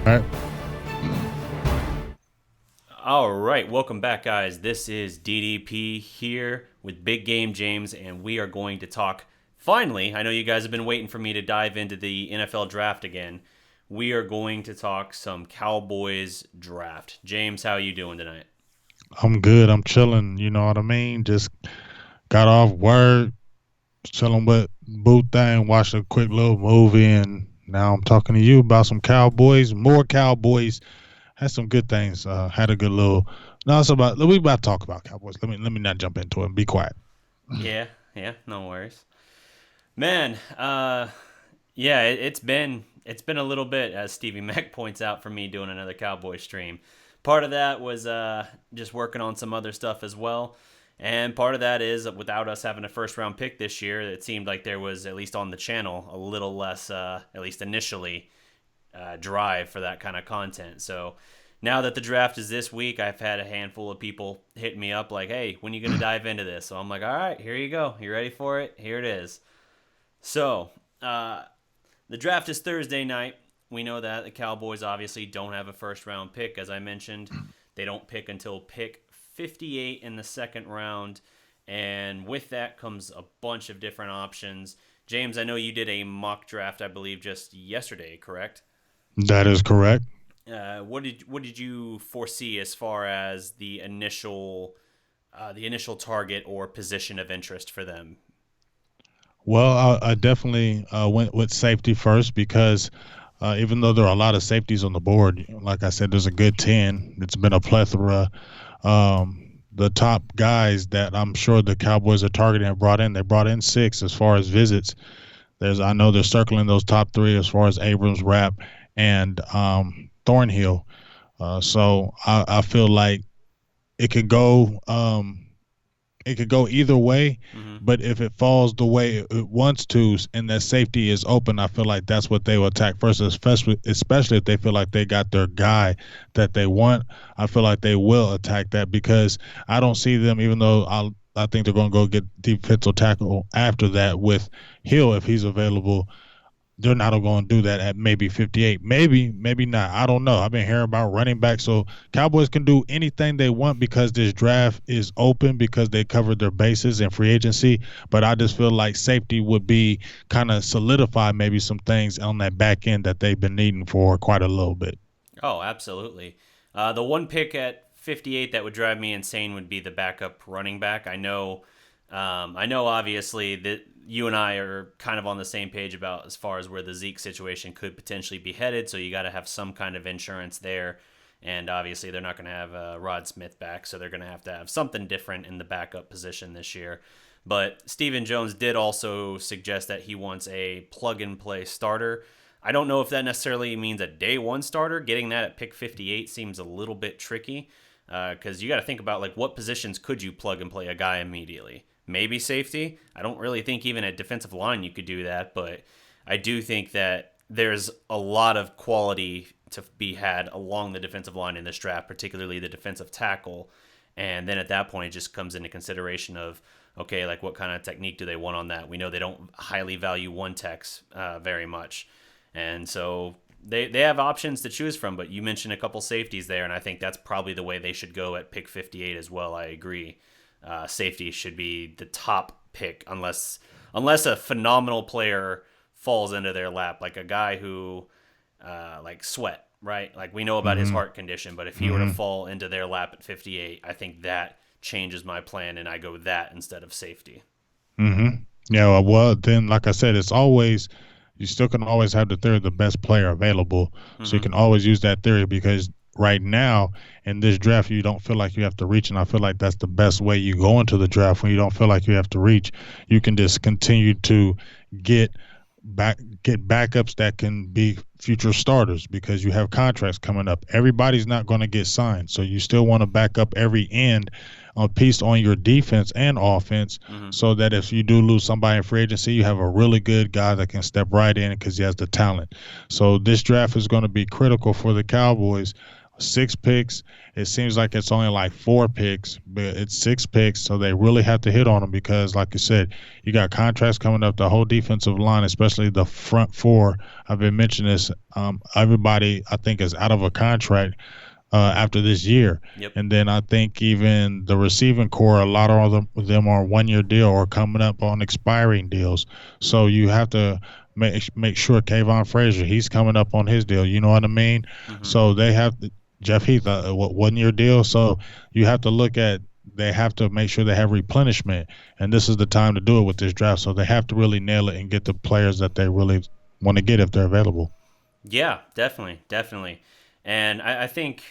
All right. All right, welcome back, guys. This is DDP here with Big Game James, and we are going to talk. Finally, I know you guys have been waiting for me to dive into the NFL draft again. We are going to talk some Cowboys draft. James, how are you doing tonight? I'm good. I'm chilling. You know what I mean? Just got off work, chilling with Boo Thing, watched a quick little movie, and now I'm talking to you about some Cowboys, more Cowboys. Had some good things. Had a good little. No, it's about. We about to talk about Cowboys. Let me not jump into it. Be quiet. Yeah, yeah, no worries, man. Yeah, it's been a little bit, as Stevie Mac points out, for me doing another Cowboy stream. Part of that was just working on some other stuff as well, and part of that is without us having a first round pick this year, it seemed like there was, at least on the channel, a little less, at least initially, drive for that kind of content. So now that the draft is this week, I've had a handful of people hit me up like, "Hey, when are you gonna dive into this?" So I'm like, "All right, here you go. You ready for it? Here it is." So, the draft is Thursday night. We know that the Cowboys obviously don't have a first round pick, as I mentioned. They don't pick until pick 58 in the second round. And with that comes a bunch of different options. James, I know you did a mock draft, I believe, just yesterday, correct? That is correct. What did you foresee as far as the initial target or position of interest for them? Well, I definitely went with safety first because even though there are a lot of safeties on the board, like I said, there's a good 10. It's been a plethora. The top guys that I'm sure the Cowboys are targeting have brought in. They brought in six as far as visits. I know they're circling those top three as far as Abrams, Rapp, and Thornhill. So I feel like it could go. It could go either way, Mm-hmm. but if it falls the way it wants to and that safety is open, I feel like that's what they will attack first, especially if they feel like they got their guy that they want. I feel like they will attack that because I don't see them, even though I think they're going to go get defensive tackle after that with Hill if he's available. They're not going to do that at maybe 58. Maybe not. I don't know. I've been hearing about running back. So Cowboys can do anything they want because this draft is open because they covered their bases in free agency. But I just feel like safety would be kind of solidify maybe some things on that back end that they've been needing for quite a little bit. Oh, absolutely. The one pick at 58 that would drive me insane would be the backup running back. I know, obviously that you and I are kind of on the same page about as far as where the Zeke situation could potentially be headed. So you got to have some kind of insurance there, and obviously they're not going to have Rod Smith back, so they're going to have something different in the backup position this year. But Stephen Jones did also suggest that he wants a plug and play starter. I don't know if that necessarily means a day one starter. Getting that at pick 58 seems a little bit tricky because you got to think about like what positions could you plug and play a guy immediately. Maybe safety. I don't really think even at defensive line you could do that, but I do think that there's a lot of quality to be had along the defensive line in this draft, particularly the defensive tackle. And then at that point, it just comes into consideration of, okay, like what kind of technique do they want on that? We know they don't highly value one techs very much. And so they have options to choose from, but you mentioned a couple safeties there, and I think that's probably the way they should go at pick 58 as well. I agree. Safety should be the top pick unless a phenomenal player falls into their lap, like a guy who like Sweat, right? Like we know about his Mm-hmm. heart condition, but if he were to Mm-hmm. fall into their lap at 58, I think that changes my plan, and I go with that instead of safety. Mm-hmm. Yeah. Well, then, like I said, it's always you still can always have the theory of the best player available. So you Mm-hmm. can always use that theory because right now in this draft, you don't feel like you have to reach. And I feel like that's the best way you go into the draft when you don't feel like you have to reach. You can just continue to get get backups that can be future starters because you have contracts coming up. Everybody's not going to get signed. So you still want to back up every end a piece on your defense and offense Mm-hmm. so that if you do lose somebody in free agency, you have a really good guy that can step right in because he has the talent. So this draft is going to be critical for the Cowboys 6 picks. It seems like it's only like 4 picks, but it's 6 picks. So they really have to hit on them because, like you said, you got contracts coming up. The whole defensive line, especially the front four. I've been mentioning this. Everybody, I think, is out of a contract after this year. Yep. And then I think even the receiving core, a lot of them are 1 year deal or coming up on expiring deals. So you have to make sure Kayvon Frazier, he's coming up on his deal. You know what I mean? Mm-hmm. So they have Jeff Heath, 1 year deal. So you have to look at. They have to make sure they have replenishment, and this is the time to do it with this draft. So they have to really nail it and get the players that they really want to get if they're available. Yeah, definitely, definitely. And I think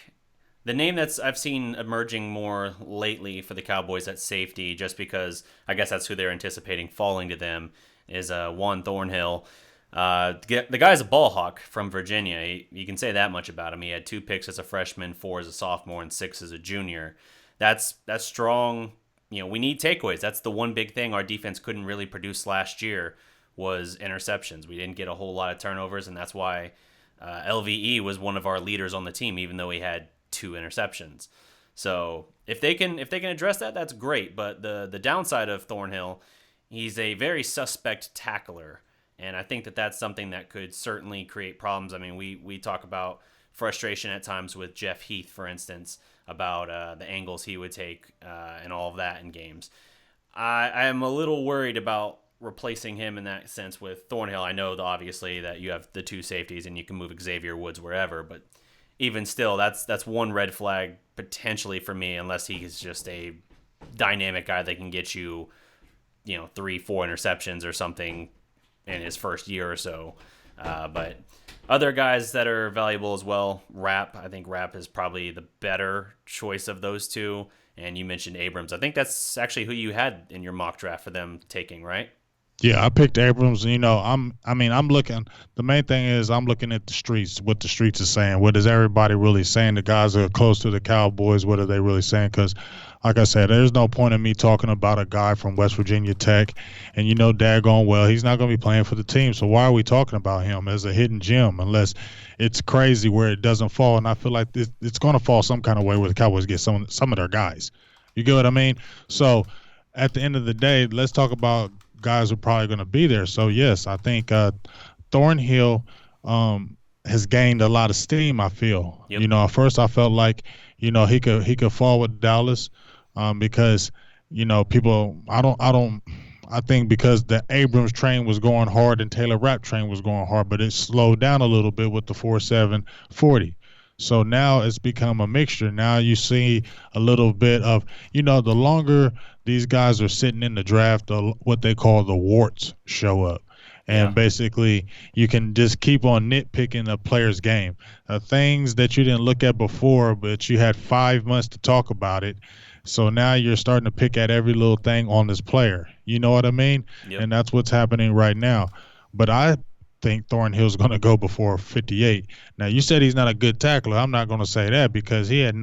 the name that's I've seen emerging more lately for the Cowboys at safety, just because I guess that's who they're anticipating falling to them, is Juan Thornhill. The guy's a ball hawk from Virginia. You can say that much about him. He had 2 picks as a freshman, 4 as a sophomore, and 6 as a junior. That's strong. We need takeaways. That's the one big thing our defense couldn't really produce last year was interceptions. We didn't get a whole lot of turnovers, and that's why LVE was one of our leaders on the team, even though he had 2 interceptions. So if they can address that, that's great. But the downside of Thornhill, he's a very suspect tackler, and I think that's something that could certainly create problems. I mean, we talk about frustration at times with Jeff Heath, for instance, about the angles he would take and all of that in games. I am a little worried about replacing him in that sense with Thornhill. I know obviously that you have the 2 safeties and you can move Xavier Woods wherever, but even still, that's one red flag potentially for me, unless he's just a dynamic guy that can get you, 3-4 interceptions or something in his first year or so. But other guys that are valuable as well, I think Rapp is probably the better choice of those 2. And you mentioned Abrams. I think that's actually who you had in your mock draft for them taking, right? Yeah, I picked Abrams. I'm looking. The main thing is I'm looking at the streets. What the streets are saying. What is everybody really saying? The guys that are close to the Cowboys. What are they really saying? Because, like I said, there's no point in me talking about a guy from West Virginia Tech, and daggone well, he's not going to be playing for the team. So why are we talking about him as a hidden gem? Unless it's crazy where it doesn't fall, and I feel like it's going to fall some kind of way where the Cowboys get some of their guys. You get what I mean? So at the end of the day, let's talk about guys who are probably going to be there. So yes, I think Thornhill has gained a lot of steam. I feel. Yep. At first I felt like he could fall with Dallas because people. I think because the Abrams train was going hard and Taylor Rapp train was going hard, but it slowed down a little bit with the 4.7 40. So now it's become a mixture. Now you see a little bit of, the longer these guys are sitting in the draft, what they call the warts show up. And basically, you can just keep on nitpicking a player's game. Things that you didn't look at before, but you had 5 months to talk about it. So now you're starting to pick at every little thing on this player. You know what I mean? Yep. And that's what's happening right now. But I think Thornhill's going to go before 58. Now, you said he's not a good tackler. I'm not going to say that because he had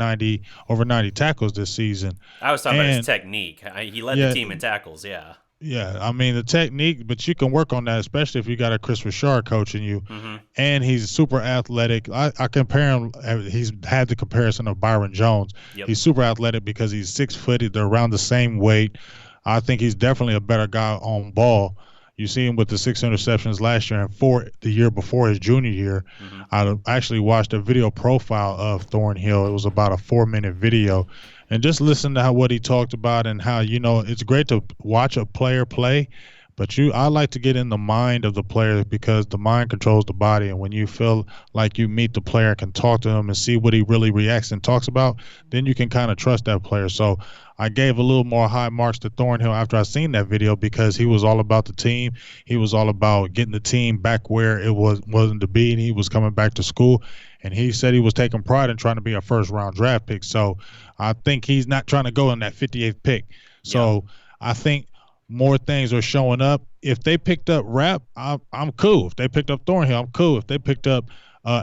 over 90 tackles this season. I was talking about his technique. He led the team in tackles, yeah. Yeah, I mean, the technique, but you can work on that, especially if you got a Chris Richard coaching you. Mm-hmm. And he's super athletic. I compare him, he's had the comparison of Byron Jones. Yep. He's super athletic because he's 6 foot. They're around the same weight. I think he's definitely a better guy on ball. You see him with the 6 interceptions last year and 4 the year before his junior year. Mm-hmm. I actually watched a video profile of Thornhill. It was about a 4-minute video. And just listen to what he talked about and how, it's great to watch a player play, but I like to get in the mind of the player because the mind controls the body. And when you feel like you meet the player and can talk to him and see what he really reacts and talks about, then you can kind of trust that player. So I gave a little more high marks to Thornhill after I seen that video because he was all about the team. He was all about getting the team back where it wasn't to be, and he was coming back to school. And he said he was taking pride in trying to be a first-round draft pick. So I think he's not trying to go in that 58th pick. So I think more things are showing up. If they picked up Rapp, I'm cool. If they picked up Thornhill, I'm cool. If they picked up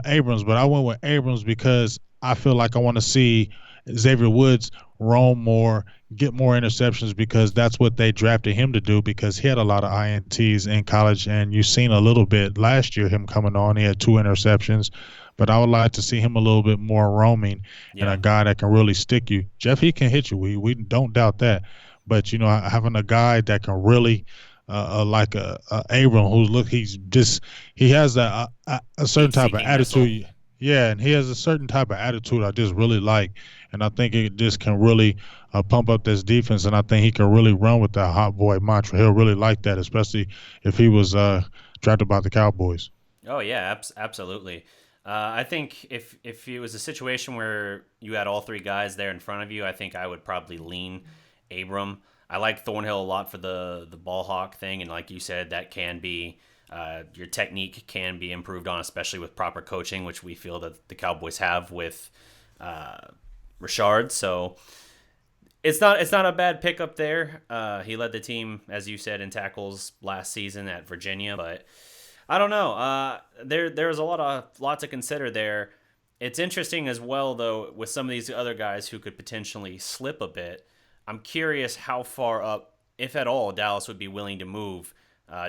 Abrams, but I went with Abrams because I feel like I want to see Xavier Woods roam more, get more interceptions because that's what they drafted him to do because he had a lot of INTs in college and you've seen a little bit last year him coming on. He had two interceptions, but I would like to see him a little bit more roaming and Yeah. a guy that can really stick you. Jeff, he can hit you. We don't doubt that. But having a guy that can really like a Abram he has a certain Heat type of seeking missile. attitude. Yeah, and he has a certain type of attitude I just really like, and I think it just can really pump up this defense, and I think he can really run with that hot boy mantra. He'll really like that, especially if he was drafted by the Cowboys. Oh yeah, absolutely. I think if it was a situation where you had all three guys there in front of you, I think I would probably lean Abram. I like Thornhill a lot for the ball hawk thing, and like you said, that can be your technique can be improved on, especially with proper coaching, which we feel that the Cowboys have with uh, Richard. So it's not a bad pickup there. He led the team, as you said, in tackles last season at Virginia, but I don't know. There's a lot to consider there. It's interesting as well, though, with some of these other guys who could potentially slip a bit. I'm curious how far up, if at all, Dallas would be willing to move,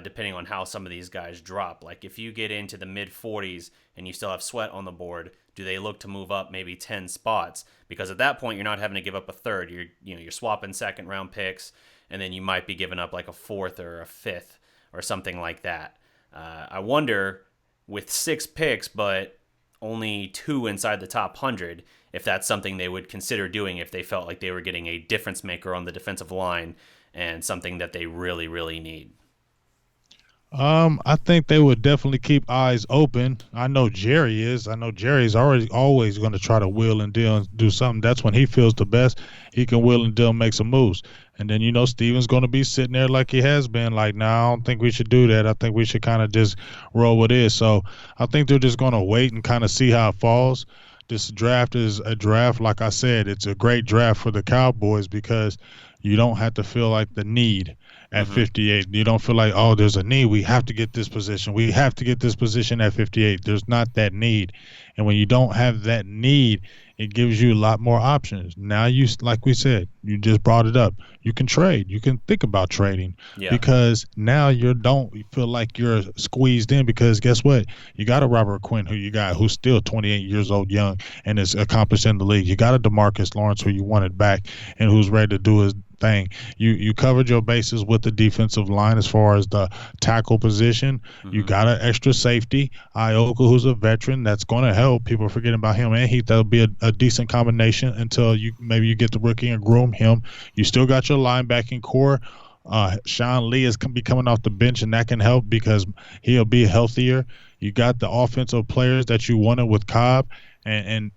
depending on how some of these guys drop. Like if you get into the mid 40s and you still have Sweat on the board, do they look to move up maybe 10 spots? Because at that point, you're not having to give up a third. You're swapping second round picks, and then you might be giving up like a fourth or a fifth or something like that. I wonder with 6 picks, but only 2 inside the top 100, if that's something they would consider doing if they felt like they were getting a difference maker on the defensive line and something that they really, really need. I think they would definitely keep eyes open. I know Jerry is. I know Jerry's already always going to try to wheel and deal and do something. That's when he feels the best. He can wheel and deal, and make some moves. And then Steven's going to be sitting there like he has been. Like, no, I don't think we should do that. I think we should kind of just roll with it. So I think they're just going to wait and kind of see how it falls. This draft is a draft, like I said, it's a great draft for the Cowboys because you don't have to feel like the need at Mm-hmm. 58. You don't feel like, oh, there's a need. We have to get this position. We have to get this position at 58. There's not that need. And when you don't have that need, it gives you a lot more options. Now, like we said, you just brought it up. You can trade. You can think about trading Yeah. because now you don't feel like you're squeezed in because guess what? You got a Robert Quinn who you got who's still 28 years old, young, and is accomplished in the league. You got a DeMarcus Lawrence who you wanted back and who's ready to do his thing. You covered your bases with the defensive line as far as the tackle position. You Mm-hmm. got an extra safety, Ioka, who's a veteran. That's going to help. People are forgetting about him and Heath. That'll be a decent combination until you get the rookie and groom him. You still got your linebacking core. Sean Lee is be coming off the bench, and that can help because he'll be healthier. You got the offensive players that you wanted with Cobb, and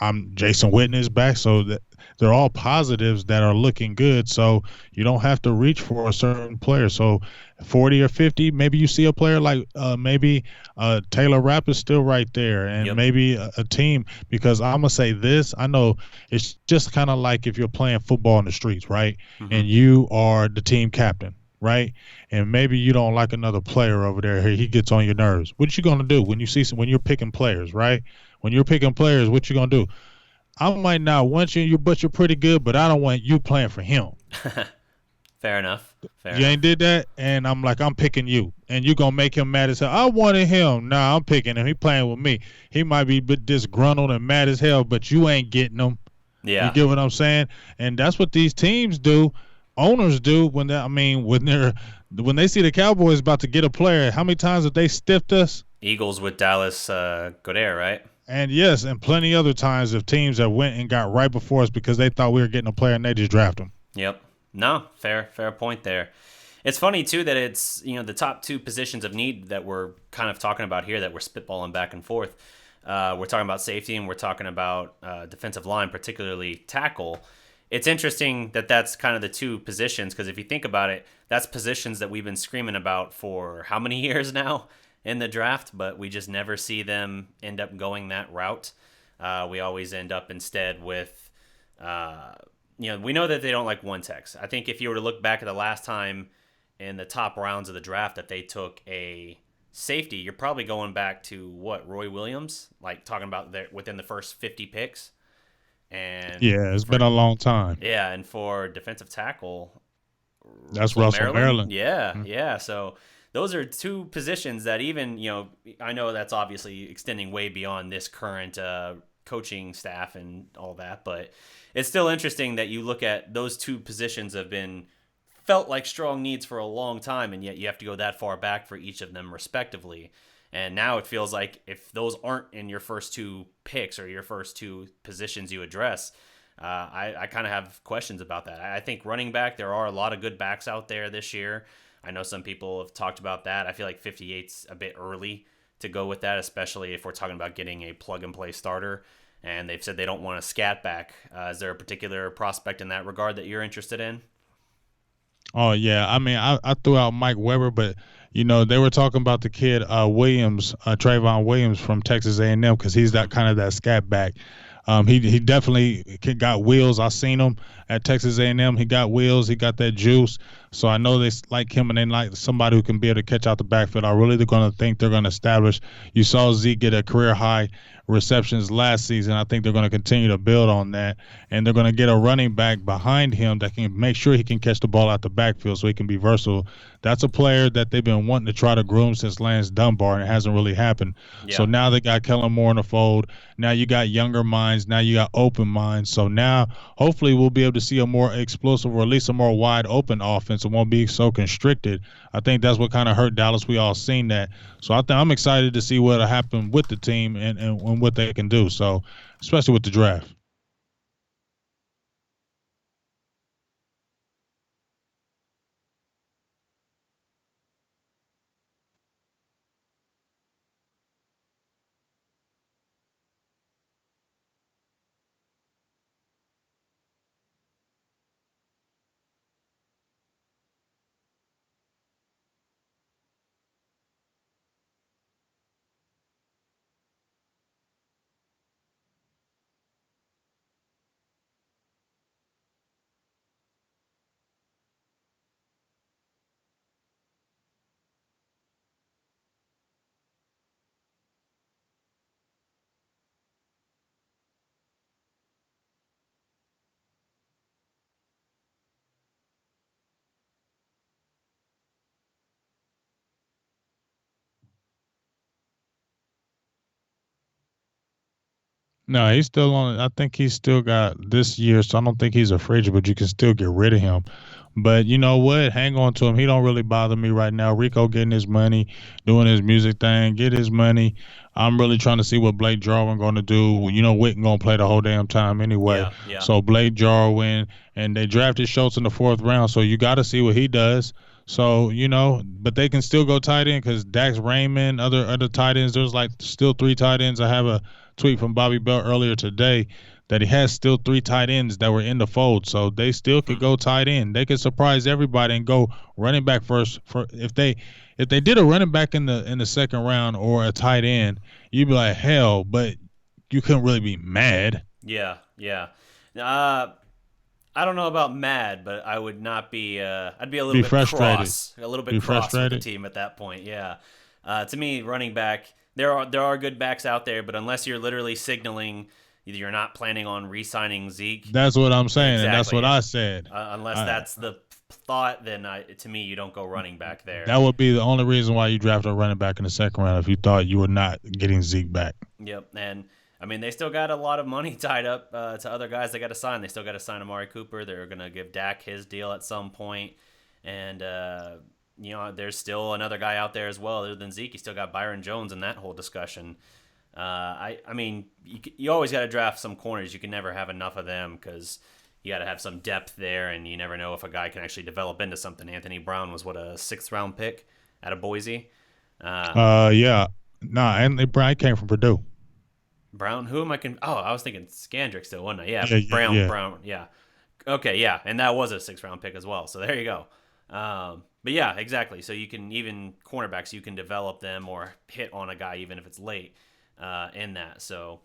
I'm Jason Witten is back, so that they're all positives that are looking good. So you don't have to reach for a certain player. So 40 or 50, maybe you see a player like maybe Taylor Rapp is still right there, and Yep. maybe a team. Because I'm gonna say this, I know it's just kind of like if you're playing football in the streets, right? Mm-hmm. And you are the team captain. Right, and maybe you don't like another player over there. He gets on your nerves. What you gonna do when when you're picking players, right? When you're picking players, what you gonna do? I might not want you, but you're pretty good, but I don't want you playing for him. Fair enough. Fair You ain't enough. did that, and I'm like, I'm picking you, and you gonna make him mad as hell. I wanted him. Nah, I'm picking him. He playing with me. He might be a bit disgruntled and mad as hell, but you ain't getting him. You Yeah. get what I'm saying? And that's what these teams do. Owners do when they see the Cowboys about to get a player. How many times have they stiffed us? Eagles with Dallas Goddard, right? And yes, and plenty other times of teams that went and got right before us because they thought we were getting a player and they just draft them. Yep. No, fair point there. It's funny too that it's the top 2 positions of need that we're kind of talking about here that we're spitballing back and forth. We're talking about safety and we're talking about defensive line, particularly tackle. It's interesting that that's kind of the 2 positions because if you think about it, that's positions that we've been screaming about for how many years now in the draft, but we just never see them end up going that route. We always end up instead with we know that they don't like one techs. I think if you were to look back at the last time in the top rounds of the draft that they took a safety, you're probably going back to Roy Williams, like talking about within the first 50 picks. And Yeah, it's been for a long time. yeah, and for defensive tackle, That's Russell Russell Maryland. Maryland. Yeah, Mhm. yeah. So those are two positions that even I know that's obviously extending way beyond this current coaching staff and all that, but it's still interesting that you look at those two positions have been felt like strong needs for a long time, and yet you have to go that far back for each of them respectively. And now it feels like if those aren't in your first two picks or your first two positions you address, I kind of have questions about that. I think running back, there are a lot of good backs out there this year. I know some people have talked about that. I feel like 58's a bit early to go with that, especially if we're talking about getting a plug and play starter. And they've said they don't want a scat back. Is there a particular prospect in that regard that you're interested in? Oh yeah, I mean, I threw out Mike Weber, but they were talking about the kid Williams, Trayvon Williams from Texas A&M, because he's that Mm-hmm. kind of that scat back. He definitely got wheels. I seen him at Texas A&M. He got wheels. He got that juice. So I know they like him, and they like somebody who can be able to catch out the backfield. I really going to think they're going to establish. You saw Zeke get a career high receptions last season. I think they're going to continue to build on that, and they're going to get a running back behind him that can make sure he can catch the ball out the backfield so he can be versatile. That's a player that they've been wanting to try to groom since Lance Dunbar, and it hasn't really happened. So Yeah. now they got Kellen Moore in the fold. Now you got younger minds. Now you got open minds. So now hopefully we'll be able to see a more explosive or at least a more wide open offense. It won't be so constricted. I think that's what kind of hurt Dallas. We all seen that. So I'm excited to see what'll happen with the team and what they can do. So especially with the draft. No, he's still on. I think he's still got this year, so I don't think he's a free agent, but you can still get rid of him. But you know what? Hang on to him. He don't really bother me right now. Rico getting his money, doing his music thing, get his money. I'm really trying to see what Blake Jarwin going to do. Witten going to play the whole damn time anyway. Yeah. Yeah. So Blake Jarwin, and they drafted Schultz in the fourth round, so you got to see what he does. So but they can still go tight end because Dax Raymond, other tight ends. There's like still three tight ends. I have a tweet from Bobby Bell earlier today that he has still three tight ends that were in the fold, so they still could Hmm. go tight end. They could surprise everybody and go running back first. For if they did a running back in the second round or a tight end, you'd be like hell, but you couldn't really be mad. Yeah. Yeah. Uh, I don't know about mad, but I would not be. I'd be a little Be bit frustrated. cross, a little bit Be cross with the frustrated. team at that point. Yeah. To me, running back, there are good backs out there, but unless you're literally signaling you're not planning on re-signing Zeke, That's what I'm saying, and that's what exactly. I said. Unless I, that's the thought, then to me, you don't go running back there. that would be the only reason why you drafted a running back in the second round if you thought you were not getting Zeke back. Yep, and I mean they still got a lot of money tied up to other guys they got to sign. They still got to sign Amari Cooper. They're gonna give Dak his deal at some point, and there's still another guy out there as well other than Zeke. You still got Byron Jones in that whole discussion. I mean you always got to draft some corners. You can never have enough of them because you got to have some depth there, and you never know if a guy can actually develop into something. Anthony Brown was what, a sixth round pick out of Boise. Uh, Yeah. Nah, and Brian came from Purdue. Brown. Who am I? Oh, I was thinking Scandrick still, wasn't I? Yeah, Yeah, yeah, Brown. yeah. Brown. Yeah. Okay. Yeah, and that was a sixth round pick as well. So there you go. But yeah, exactly. So you can even cornerbacks, you can develop them or hit on a guy even if it's late in that. So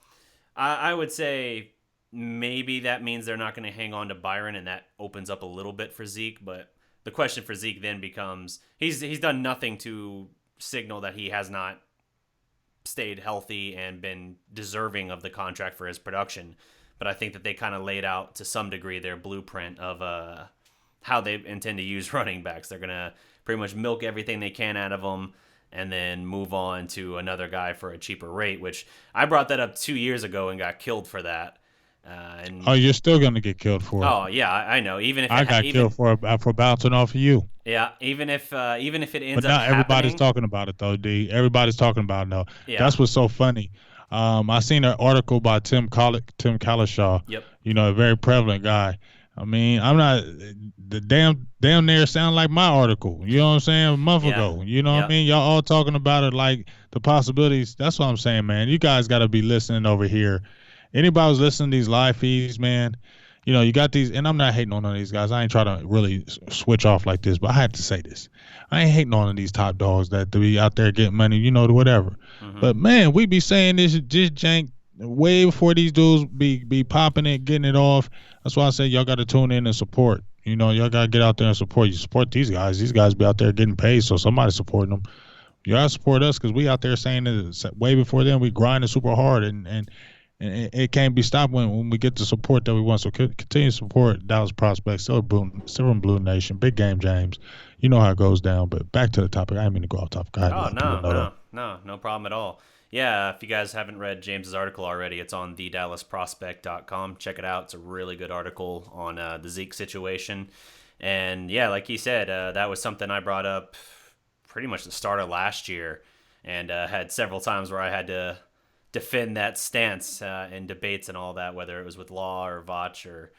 I would say maybe that means they're not going to hang on to Byron, and that opens up a little bit for Zeke. But the question for Zeke then becomes he's done nothing to signal that he has not stayed healthy and been deserving of the contract for his production. But I think that they kind of laid out to some degree their blueprint of how they intend to use running backs. They're gonna pretty much milk everything they can out of them, and then move on to another guy for a cheaper rate. Which I brought that up 2 years ago and got killed for that. Oh, you're still gonna get killed for it. Oh yeah, I know. Even if I it got killed for bouncing off of you. yeah, even if it ends But up not everybody's happening, talking about it though, D. Everybody's talking about it though. yeah, That's what's so funny. I seen an article by Tim Calishaw. yep, A very prevalent guy. I mean, I'm not the damn near sound like my article. You know what I'm saying? A month yeah, ago. You know what I yep, mean? Y'all all talking about it like the possibilities. That's what I'm saying, man. You guys got to be listening over here. Anybody who's listening to these live feeds, man, you got these, and I'm not hating on none of these guys. I ain't trying to really switch off like this, but I had to say this. I ain't hating on these top dogs that be out there getting money, whatever. hmm, But man, we be saying this just jank way before these dudes be popping it, getting it off. That's why I say y'all got to tune in and support. Y'all got to get out there and support. You support these guys. These guys be out there getting paid, so somebody's supporting them. You got to support us because we out there saying it way before then. We grinding super hard, and it can't be stopped when we get the support that we want. So continue to support Dallas Prospects, Silver&Blue Nation, Big Game James. You know how it goes down. But back to the topic. I didn't mean to go off topic. I had to oh let people know that. no problem at all. Yeah, if you guys haven't read James's article already, it's on thedallasprospect.com. Check it out. It's a really good article on the Zeke situation. And yeah, like he said, that was something I brought up pretty much the start of last year, and had several times where I had to defend that stance in debates and all that, whether it was with Law or Vach or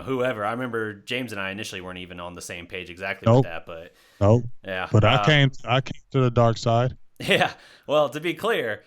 whoever. I remember James and I initially weren't even on the same page exactly with Nope. that, but Nope. yeah. But I came to the dark side. Yeah. Well, to be clear,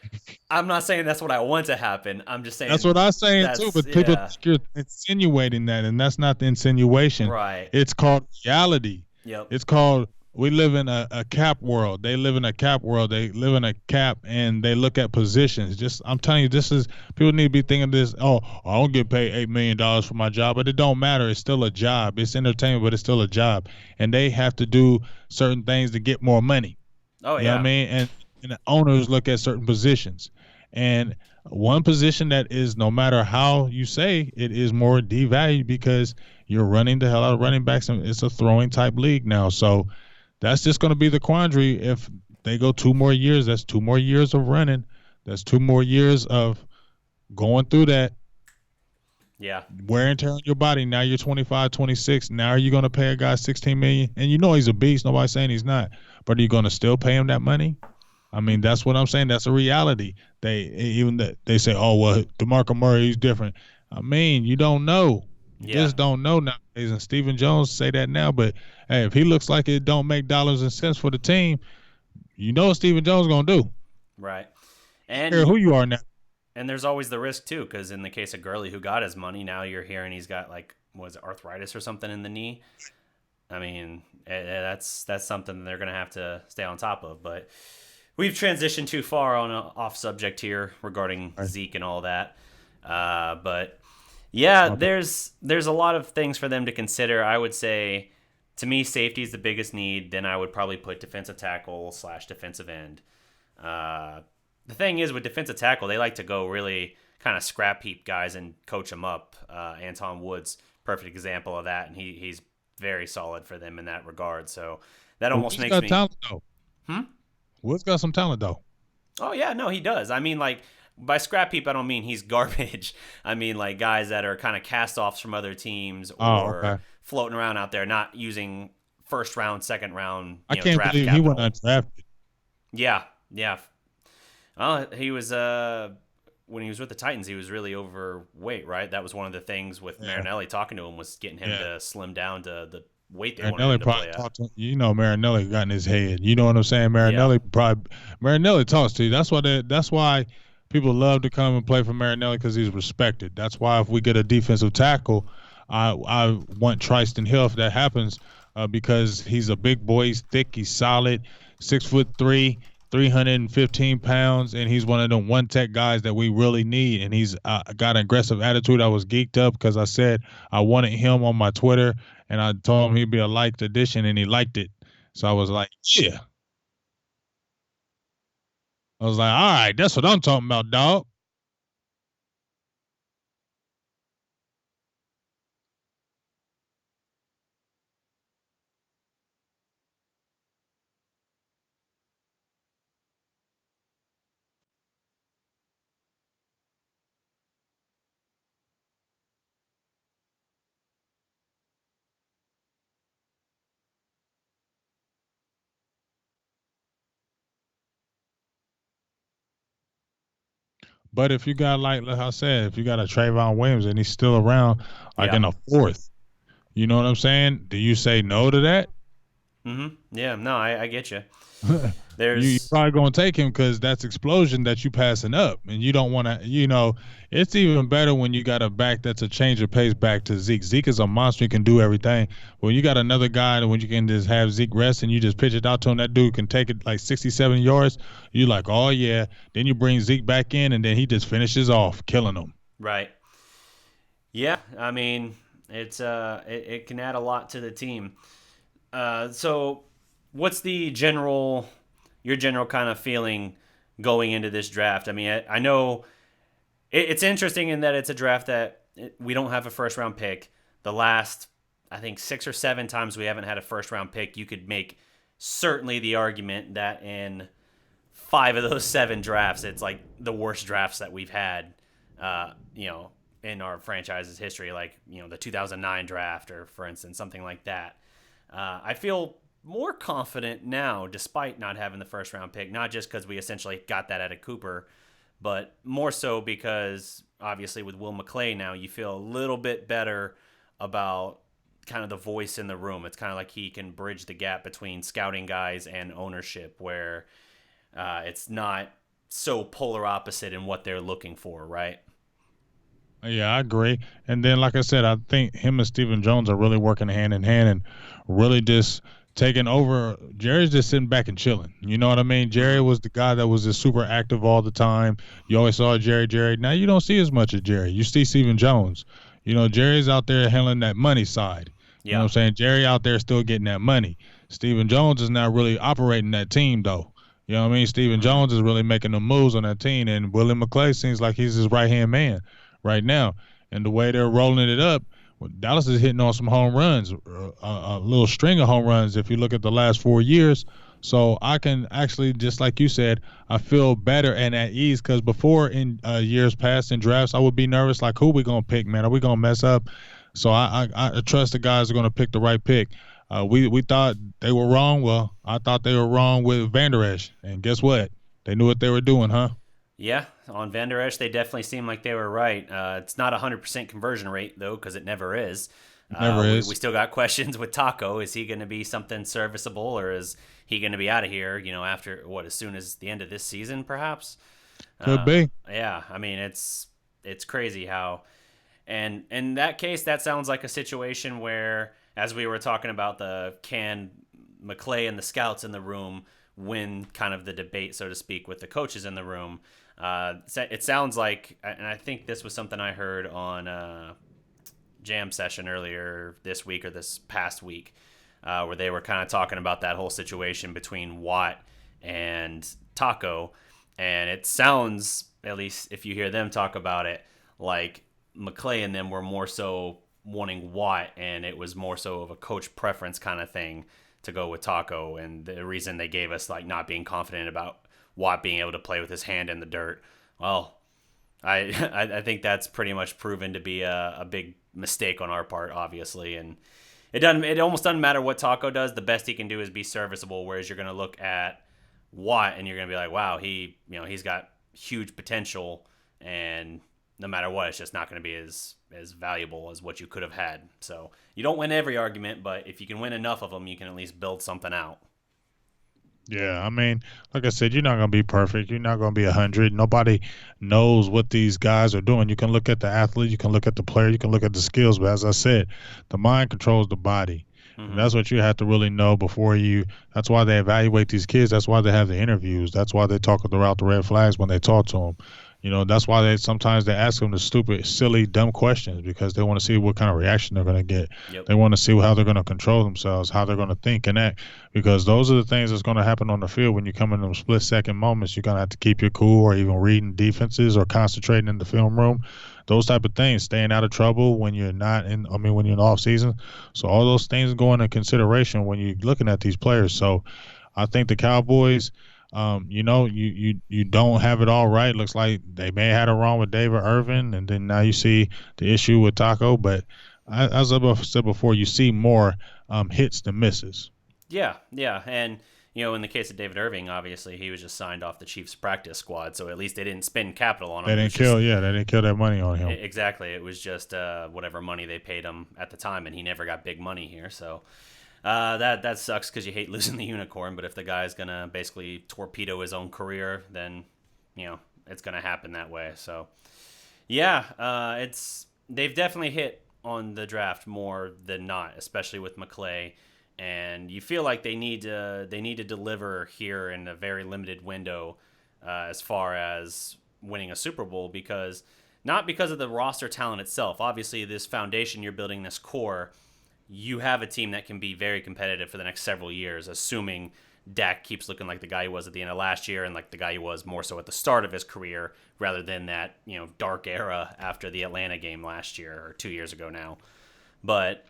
I'm not saying that's what I want to happen. I'm just saying That's what I'm saying too. But people yeah, think you're insinuating that, and that's not the insinuation. right. It's called reality. Yep. It's called we live in a cap world. They live in a cap world. They live in a cap, and they look at positions. I'm telling you, this is people need to be thinking this. Oh, I don't get paid $8 million for my job, but it don't matter. It's still a job. It's entertainment, but it's still a job, and they have to do certain things to get more money. Oh You know what I yeah. mean? And the owners look at certain positions. And one position that is, no matter how you say, it is more devalued because you're running the hell out of running backs, and it's a throwing type league now. So that's just going to be the quandary. If they go 2 more years, that's 2 more years of running. That's 2 more years of going through that Yeah. wear and tear on your body. Now you're 25, 26. Now are you going to pay a guy $16 million? And he's a beast. Nobody's saying he's not. But are you going to still pay him that money? I mean, that's what I'm saying. That's a reality. They say, oh, well, DeMarco Murray, he's different. I mean, you don't know. You just don't know nowadays. And Stephen Jones say that now. But, hey, if he looks like it don't make dollars and cents for the team, you know what Stephen Jones going to do. Right. And who you are now. And there's always the risk, too, because in the case of Gurley, who got his money, now you're hearing he's got, arthritis or something in the knee. I mean, that's something they're going to have to stay on top of. But we've transitioned too far on an off subject here regarding Zeke and all that. But yeah, there's a lot of things for them to consider. I would say, to me, safety is the biggest need. Then I would probably put defensive tackle / defensive end. The thing is, with defensive tackle, they like to go really kind of scrap heap guys and coach them up. Anton Wood's perfect example of that, and he's very solid for them in that regard. So that almost makes me. Talent, though. Wood's got some talent, though. Oh, yeah, no, he does. I mean, by scrap heap, I don't mean he's garbage. I mean, guys that are kind of cast-offs from other teams or floating around out there, not using first-round, second-round I can't draft believe capital. he went undrafted. Yeah. He was when he was with the Titans, he was really overweight, right? That was one of the things with Marinelli talking to him was getting him to slim down to the weight they wanted him to play at. Marinelli got in his head. You know what I'm saying? Marinelli talks to you. That's why people love to come and play for Marinelli, because he's respected. That's why if we get a defensive tackle, I want Tristan Hill if that happens, because he's a big boy. He's thick. He's solid. 6'3", 315 pounds, and he's one of them one-tech guys that we really need. And he's got an aggressive attitude. I was geeked up because I said I wanted him on my Twitter, and I told him he'd be a liked addition, and he liked it. So I was like, yeah. I was like, all right, that's what I'm talking about, dog. But if you got like I said, if you got a Trayvon Williams and he's still around, like Yeah. in a fourth, you know what I'm saying? Do you say no to that? Yeah. No, I get you. You There's probably gonna take him because that's explosion that you passing up, and you don't want to. It's even better when you got a back that's a change of pace back to Zeke. Zeke is a monster; he can do everything. When you got another guy, when you can just have Zeke rest and you just pitch it out to him, that dude can take it like 67 yards. You like, oh yeah. Then you bring Zeke back in, and then he just finishes off, killing them. right. Yeah. I mean, it can add a lot to the team. So, what's your general kind of feeling going into this draft? I mean, I know it's interesting in that it's a draft that we don't have a first round pick. The last, I think, 6 or 7 times we haven't had a first round pick, you could make certainly the argument that in 5 of those 7 drafts, it's like the worst drafts that we've had, in our franchise's history, like, the 2009 draft or, for instance, something like that. I feel more confident now, despite not having the first round pick, not just because we essentially got that out of Cooper, but more so because obviously with Will McClay now, you feel a little bit better about kind of the voice in the room. It's kind of like he can bridge the gap between scouting guys and ownership, where it's not so polar opposite in what they're looking for, right? Yeah, I agree. And then, like I said, I think him and Stephen Jones are really working hand in hand and really just taking over. Jerry's just sitting back and chilling. You know what I mean? Jerry Mm-hmm. was the guy that was just super active all the time. You always saw Jerry, Jerry. Now you don't see as much of Jerry. You see Stephen Jones. Jerry's out there handling that money side. You know what Yeah. I'm saying? Jerry out there still getting that money. Stephen Jones is not really operating that team, though. You know what I mean? Stephen Mm-hmm. Jones is really making the moves on that team, and Willie McClay seems like he's his right hand man right now. And the way they're rolling it up, well, Dallas is hitting on some home runs, a little string of home runs if you look at the last 4 years. So I can actually, just like you said, I feel better and at ease because before in years past in drafts, I would be nervous like, who we going to pick, man? Are we going to mess up? So I trust the guys are going to pick the right pick. We thought they were wrong. Well, I thought they were wrong with Van Der Esch. And guess what? They knew what they were doing, huh? Yeah, on Van Der Esch, they definitely seem like they were right. It's not a 100% conversion rate, though, because it never is. Never We is. still got questions with Taco. Is he going to be something serviceable, or is he going to be out of here, after, as soon as the end of this season, perhaps? Could be. Yeah, I mean, it's crazy how. And in that case, that sounds like a situation where, as we were talking about can McClay and the scouts in the room win kind of the debate, so to speak, with the coaches in the room. It sounds like, and I think this was something I heard on Jam Session earlier this week or this past week, where they were kind of talking about that whole situation between Watt and Taco. And it sounds, at least if you hear them talk about it, like McClay and them were more so wanting Watt, and it was more so of a coach preference kind of thing to go with Taco. And the reason they gave us like not being confident about Watt being able to play with his hand in the dirt, well, I I think that's pretty much proven to be a big mistake on our part, obviously. And it almost doesn't matter what Taco does. The best he can do is be serviceable. Whereas you're going to look at Watt and you're going to be like, wow, he's got huge potential, and no matter what, it's just not going to be as valuable as what you could have had. So you don't win every argument, but if you can win enough of them, you can at least build something out. Yeah, I mean, like I said, you're not gonna be perfect. You're not gonna be 100. Nobody knows what these guys are doing. You can look at the athlete, you can look at the player, you can look at the skills, but as I said, the mind controls the body. And Mm-hmm. that's what you have to really know before you. That's why they evaluate these kids. That's why they have the interviews. That's why they talk throughout the red flags when they talk to them. That's why sometimes they ask them the stupid, silly, dumb questions because they want to see what kind of reaction they're going to get. Yep. They want to see how they're going to control themselves, how they're going to think and act, because those are the things that's going to happen on the field when you come in those split-second moments. You're going to have to keep your cool, or even reading defenses or concentrating in the film room. Those type of things, staying out of trouble when you're not in. I mean, when you're in off season. So all those things go into consideration when you're looking at these players. So I think the Cowboys, you don't have it all right. Looks like they may have had it wrong with David Irvin, and then now you see the issue with Taco. But as I said before, you see more hits than misses. Yeah, yeah, and in the case of David Irving, obviously he was just signed off the Chiefs practice squad, so at least they didn't spend capital on him. They didn't kill that money on him. Exactly, it was just whatever money they paid him at the time, and he never got big money here. So that sucks because you hate losing the unicorn. But if the guy's gonna basically torpedo his own career, then it's gonna happen that way. So yeah, they've definitely hit on the draft more than not, especially with McClay. And you feel like they need to deliver here in a very limited window as far as winning a Super Bowl, not because of the roster talent itself. Obviously, this foundation you're building, this core, you have a team that can be very competitive for the next several years, assuming Dak keeps looking like the guy he was at the end of last year and like the guy he was more so at the start of his career rather than that dark era after the Atlanta game last year or 2 years ago now. But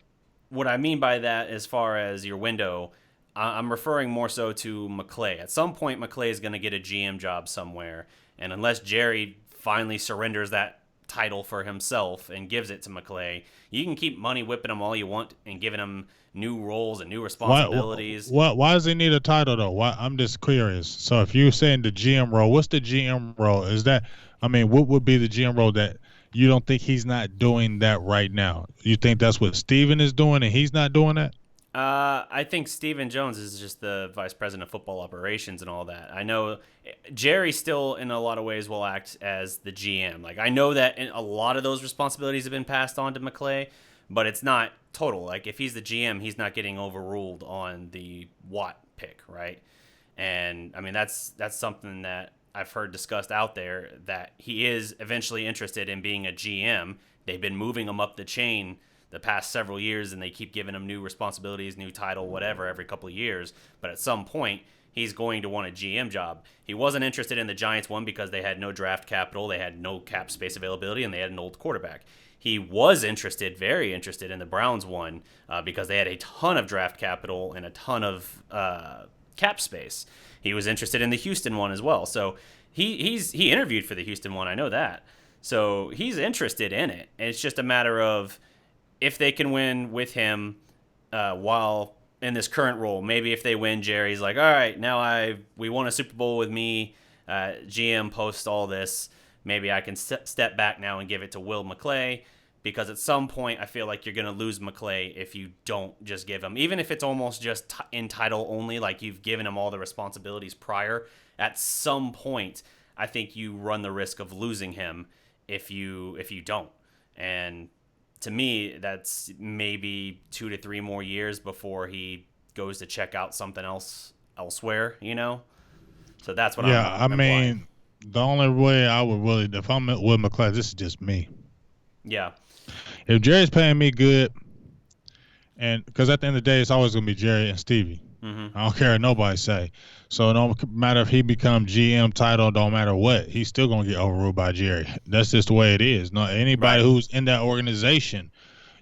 what I mean by that, as far as your window, I'm referring more so to McClay. At some point, McClay is going to get a GM job somewhere, and unless Jerry finally surrenders that title for himself and gives it to McClay, you can keep money whipping him all you want and giving him new roles and new responsibilities. Why does he need a title though? I'm just curious. So if you're saying the GM role, what's the GM role? What would be the GM role that you don't think he's not doing that right now? You think that's what Steven is doing and he's not doing that? I think Byron Jones is just the vice president of football operations and all that. I know Jerry still, in a lot of ways, will act as the GM. Like, I know that a lot of those responsibilities have been passed on to McClay, but it's not total. Like, if he's the GM, he's not getting overruled on the Watt pick, right? And I mean, that's something that I've heard discussed out there, that he is eventually interested in being a GM. They've been moving him up the chain the past several years, and they keep giving him new responsibilities, new title, whatever, every couple of years. But at some point, he's going to want a GM job. He wasn't interested in the Giants one because they had no draft capital, they had no cap space availability, and they had an old quarterback. He was very interested in the Browns one because they had a ton of draft capital and a ton of cap space. He was interested in the Houston one as well. So he interviewed for the Houston one, I know that. So he's interested in it. And it's just a matter of if they can win with him while in this current role. Maybe if they win, Jerry's like, all right, now we won a Super Bowl with me, GM post all this. Maybe I can step back now and give it to Will McClay, because at some point I feel like you're going to lose McClay if you don't just give him, even if it's almost just in title only, like you've given him all the responsibilities prior. At some point, I think you run the risk of losing him if you don't. And to me, that's maybe 2 to 3 more years before he goes to check out something else elsewhere, So that's what I'm implying. The only way I would really, if I'm with McClay, this is just me. Yeah. If Jerry's paying me good, and because at the end of the day, it's always going to be Jerry and Stevie. Mm-hmm. I don't care what nobody say. So it don't matter if he become GM title, don't matter what. He's still going to get overruled by Jerry. That's just the way it is. No, anybody who's in that organization,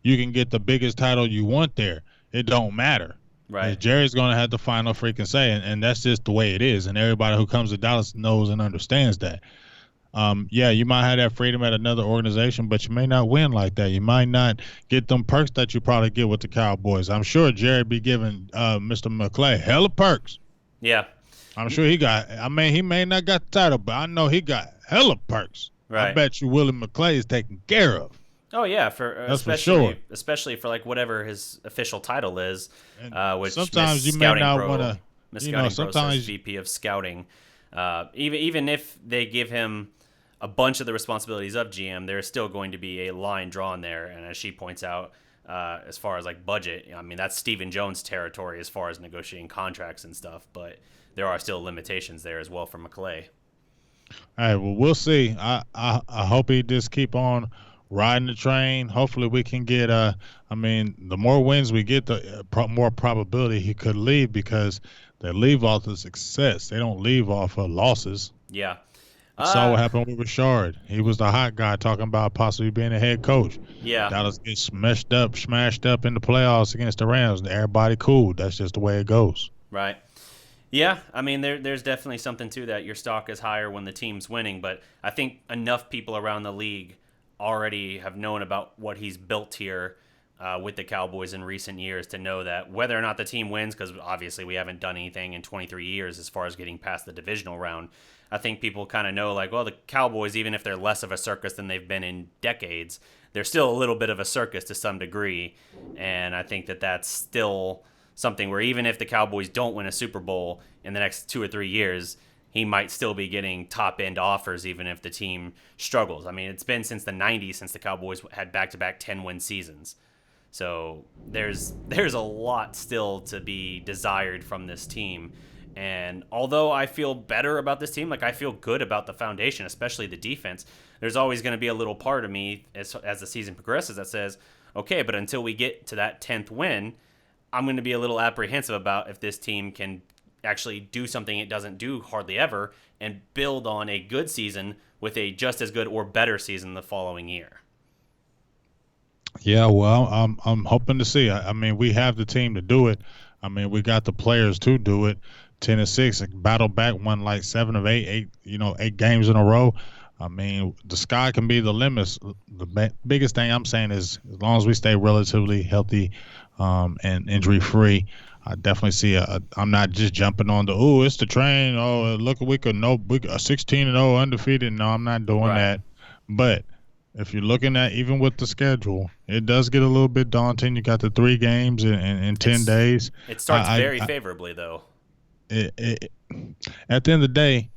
you can get the biggest title you want there. It don't matter. Right. Jerry's going to have the final freaking say, and that's just the way it is. And everybody who comes to Dallas knows and understands that. You might have that freedom at another organization, but you may not win like that. You might not get them perks that you probably get with the Cowboys. I'm sure Jerry be giving Mr. McClay hella perks. Yeah. I'm sure he may not got the title, but I know he got hella perks. Right. I bet you Willie McClay is taken care of. Oh yeah, that's for sure. Especially for like whatever his official title is, which sometimes you may not want to. Miss Scouting Pro says VP of Scouting. Even if they give him a bunch of the responsibilities of GM, there's still going to be a line drawn there. And as she points out, as far as like budget, I mean, that's Byron Jones territory as far as negotiating contracts and stuff. But there are still limitations there as well for McClay. All right, well, we'll see. I hope he just keep on riding the train. Hopefully, we can get. I mean, the more wins we get, the more probability he could leave because they leave off of success. They don't leave off of losses. Yeah. We saw what Uh, happened with Richard. He was the hot guy talking about possibly being a head coach. yeah. Dallas gets smashed up in the playoffs against the Rams. Everybody cool. That's just the way it goes. Right. Yeah, I mean, there's definitely something to that. Your stock is higher when the team's winning, but I think enough people around the league already have known about what he's built here with the Cowboys in recent years to know that whether or not the team wins, because obviously we haven't done anything in 23 years as far as getting past the divisional round, I think people kind of know, like, well, the Cowboys, even if they're less of a circus than they've been in decades, they're still a little bit of a circus to some degree, and I think that that's still something where even if the Cowboys don't win a Super Bowl in the next 2 or 3 years, he might still be getting top end offers even if the team struggles. I mean, it's been since the 90s since the Cowboys had back-to-back 10-win seasons. So there's a lot still to be desired from this team. And although I feel better about this team, like I feel good about the foundation, especially the defense, there's always going to be a little part of me as the season progresses that says, okay, but until we get to that 10th win, I'm going to be a little apprehensive about if this team can actually do something it doesn't do hardly ever and build on a good season with a just as good or better season the following year. Yeah, well, I'm hoping to see. I mean, we have the team to do it. I mean, we got the players to do it. 10-6, battle back, won like 7 of 8, eight games in a row. I mean, the sky can be the limits. The biggest thing I'm saying is as long as we stay relatively healthy, and injury free, I definitely see I'm not just jumping on the it's the train. Oh, look, we could 16-0 undefeated. No, I'm not doing Right. that. But if you're looking at even with the schedule, it does get a little bit daunting. You got the 3 games in 10 It's days. it starts I, very I, I favorably though. it, at the end of the day,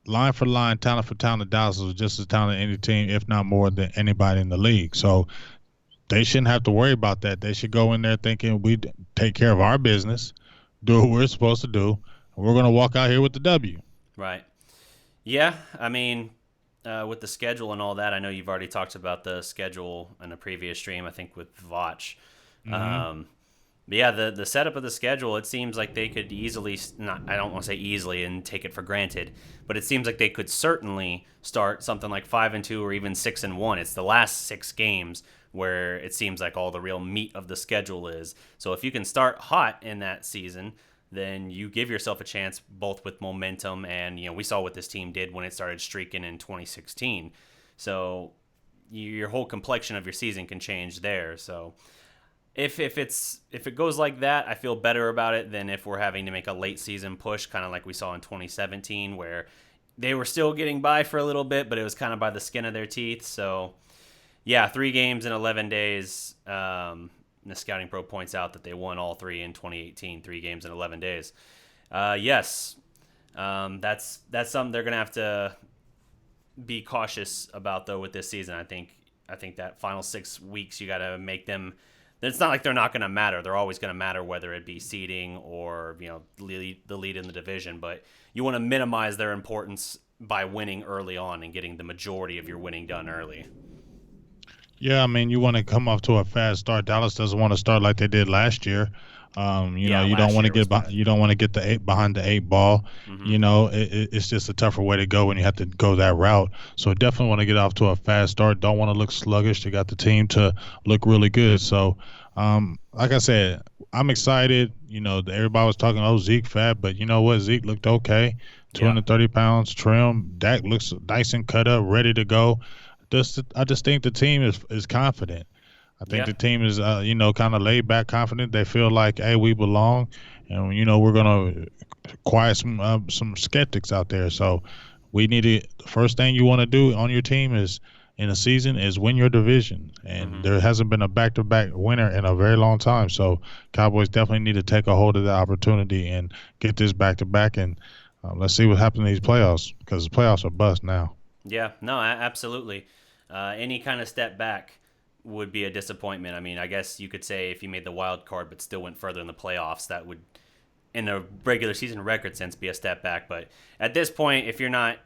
line for line, talent for talent, Dallas is just as talented as any team, if not more than anybody in the league. So they shouldn't have to worry about that. They should go in there thinking we take care of our business, do what we're supposed to do, and we're going to walk out here with the W. Right. Yeah, I mean, with the schedule and all that, I know you've already talked about the schedule in a previous stream, I think with Vach. Hmm. Um, but yeah, the setup of the schedule, it seems like they could easily, not, I don't want to say easily and take it for granted, but it seems like they could certainly start something like 5-2 or even 6-1. It's the last 6 games where it seems like all the real meat of the schedule is. So if you can start hot in that season, then you give yourself a chance both with momentum and, we saw what this team did when it started streaking in 2016. So your whole complexion of your season can change there. So if it goes like that, I feel better about it than if we're having to make a late season push, kind of like we saw in 2017, where they were still getting by for a little bit, but it was kind of by the skin of their teeth. So yeah, 3 games in 11 days. The Scouting Pro points out that they won all 3 in 2018, 3 games in 11 days. Yes, that's something they're gonna have to be cautious about though with this season. I think that final 6 weeks you got to make them. It's not like they're not going to matter. They're always going to matter, whether it be seeding or the lead in the division. But you want to minimize their importance by winning early on and getting the majority of your winning done early. Yeah, I mean, you want to come off to a fast start. Dallas doesn't want to start like they did last year. Yeah, You don't last want to year was get bad. you don't want to get behind the 8 ball. Mm-hmm. It's just a tougher way to go when you have to go that route. So definitely want to get off to a fast start. Don't want to look sluggish. They got the team to look really good. So, like I said, I'm excited. Everybody was talking, oh, Zeke fat, but you know what? Zeke looked okay. Yeah. 230 pounds, trim. Dak looks nice and cut up, ready to go. I just think the team is confident. I think Yeah. the team is, kind of laid back, confident. They feel like, hey, we belong, and we're gonna quiet some skeptics out there. So we need to. The first thing you want to do on your team is in a season is win your division, and Mm-hmm. there hasn't been a back-to-back winner in a very long time. So Cowboys definitely need to take a hold of the opportunity and get this back-to-back, and let's see what happens in these playoffs because the playoffs are bust now. Yeah. No, absolutely. Any kind of step back would be a disappointment. I mean, I guess you could say if you made the wild card but still went further in the playoffs, that would, in a regular season record sense, be a step back. But at this point, if you're not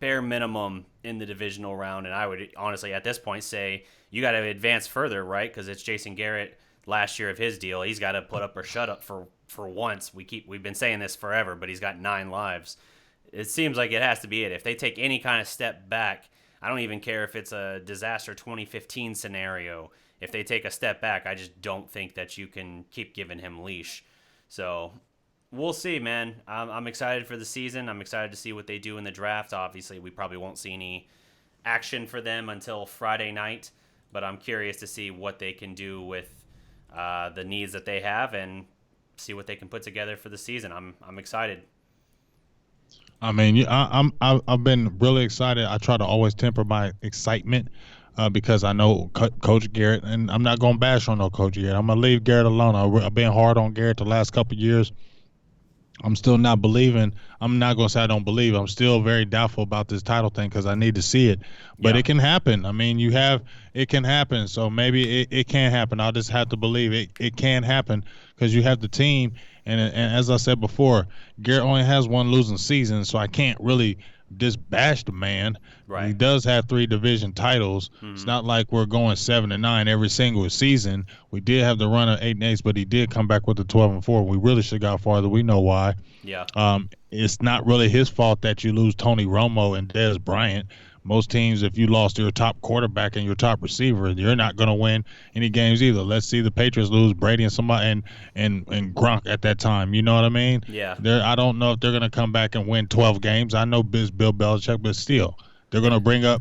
bare minimum in the divisional round, and I would honestly at this point say you got to advance further, right? Because it's Jason Garrett last year of his deal. He's got to put up or shut up for once. We've been saying this forever, but he's got 9 lives. It seems like it has to be it. If they take any kind of step back, I don't even care if it's a disaster 2015 scenario. If they take a step back, I just don't think that you can keep giving him leash. So we'll see, man. I'm excited for the season. I'm excited to see what they do in the draft. Obviously, we probably won't see any action for them until Friday night, but I'm curious to see what they can do with the needs that they have and see what they can put together for the season. I'm excited. I mean, I've been really excited. I try to always temper my excitement because I know Coach Garrett, and I'm not gonna bash on no Coach Garrett. I'm gonna leave Garrett alone. I've been hard on Garrett the last couple of years. I'm still not believing. I'm not going to say I don't believe. I'm still very doubtful about this title thing because I need to see it. But Yeah. it can happen. I mean, it can happen. So maybe it can happen. I'll just have to believe it can happen because you have the team. And as I said before, Garrett only has one losing season, so I can't really just bash the man. Right. He does have 3 division titles. Mm-hmm. It's not like we're going 7-9 every single season. We did have the run of 8-8, but he did come back with the 12-4. We really should have got farther. We know why. Yeah. It's not really his fault that you lose Tony Romo and Dez Bryant. Most teams, if you lost your top quarterback and your top receiver, you're not going to win any games either. Let's see the Patriots lose Brady and somebody and Gronk at that time. You know what I mean? Yeah. I don't know if they're going to come back and win 12 games. I know Bill Belichick, but still, they're going to bring up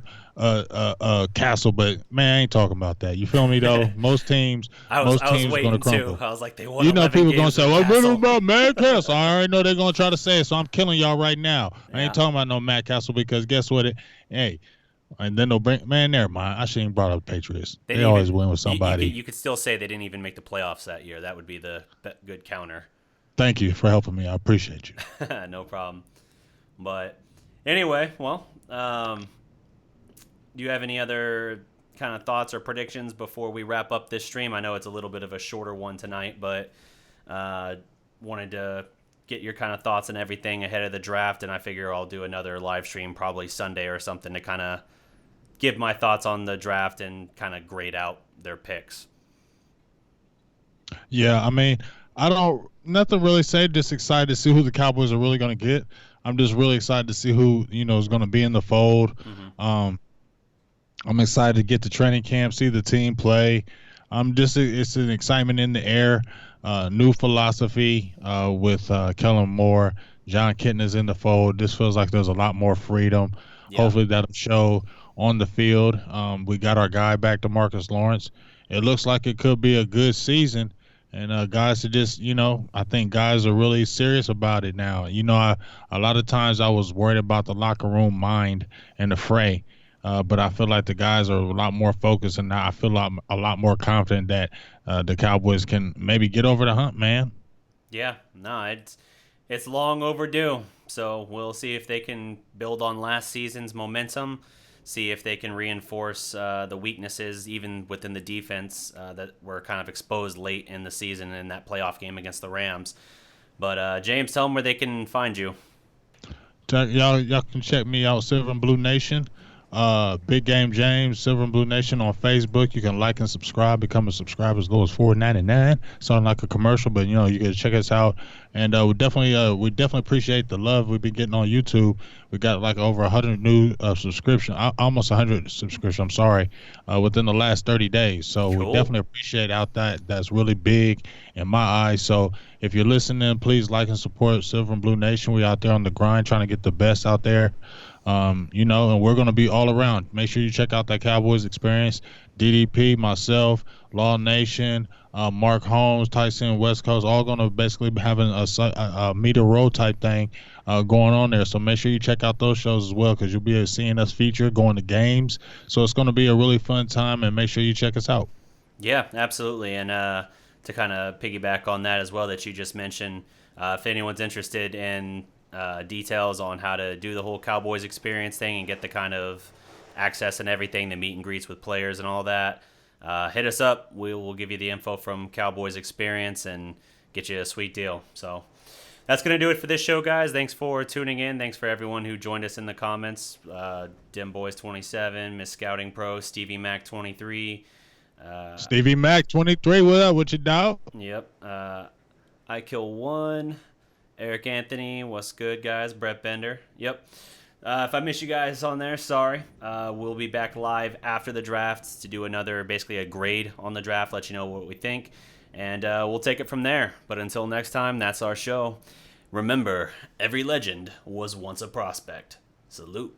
Castle. But man, I ain't talking about that. You feel me though? Most teams, I was are going to crumble. too. I was like, they won. You know, people going to say, "Well, what Castle. about Matt Castle?" I already know they're going to try to say it, so I'm killing y'all right now. I Yeah. ain't talking about no Matt Castle because guess what? Hey, and then they'll bring. Man, never mind. I shouldn't brought up the Patriots. They always win with somebody. You could still say they didn't even make the playoffs that year. That would be the good counter. Thank you for helping me. I appreciate you. No problem. But anyway, well, do you have any other kind of thoughts or predictions before we wrap up this stream? I know it's a little bit of a shorter one tonight, but wanted to get your kind of thoughts and everything ahead of the draft, and I figure I'll do another live stream probably Sunday or something to kind of give my thoughts on the draft and kind of grade out their picks. Yeah, I mean, I don't nothing really say. Just excited to see who the Cowboys are really going to get. I'm just really excited to see who is going to be in the fold. Mm-hmm. I'm excited to get to training camp, see the team play. It's an excitement in the air. New philosophy with Kellen Moore. John Kitten is in the fold. This feels like there's a lot more freedom. Yeah. Hopefully that'll show on the field. We got our guy back to Marcus Lawrence. It looks like it could be a good season. And guys are just, I think guys are really serious about it now. A lot of times I was worried about the locker room mind and the fray. But I feel like the guys are a lot more focused, and now I feel a lot more confident that the Cowboys can maybe get over the hump, man. Yeah, no, it's long overdue. So we'll see if they can build on last season's momentum, see if they can reinforce the weaknesses even within the defense that were kind of exposed late in the season in that playoff game against the Rams. But James, tell them where they can find you. Y'all can check me out, Silver&Blue Nation. Big Game James, Silver&Blue Nation on Facebook. You can like and subscribe, become a subscriber as low as $4.99. Sounding like a commercial, but you can check us out. And we definitely appreciate the love we've been getting on YouTube. We got like over 100 new subscriptions, almost 100 subscriptions. I'm sorry, within the last 30 days. So Cool. We definitely appreciate that. That's really big in my eyes. So if you're listening, please like and support Silver&Blue Nation. We out there on the grind, trying to get the best out there. And we're going to be all around. Make sure you check out that Cowboys experience. DDP, myself, Law Nation, Mark Holmes, Tyson West Coast, all going to basically be having a meet a row type thing going on there. So make sure you check out those shows as well because you'll be seeing us featured, going to games. So it's going to be a really fun time, and make sure you check us out. Yeah, absolutely. And to kind of piggyback on that as well that you just mentioned, if anyone's interested in details on how to do the whole Cowboys experience thing and get the kind of access and everything, the meet and greets with players and all that, hit us up. We will give you the info from Cowboys experience and get you a sweet deal. So That's going to do it for this show, guys. Thanks for tuning in. Thanks for everyone who joined us in the comments. Dimboys27, Miss Scouting Pro, Stevie Mac 23. Stevie Mac 23, what up? What you doubt? Yep. I Kill One. Eric Anthony, what's good, guys? Brett Bender. Yep. If I miss you guys on there, sorry. We'll be back live after the drafts to do basically a grade on the draft, let you know what we think. And we'll take it from there. But until next time, that's our show. Remember, every legend was once a prospect. Salute.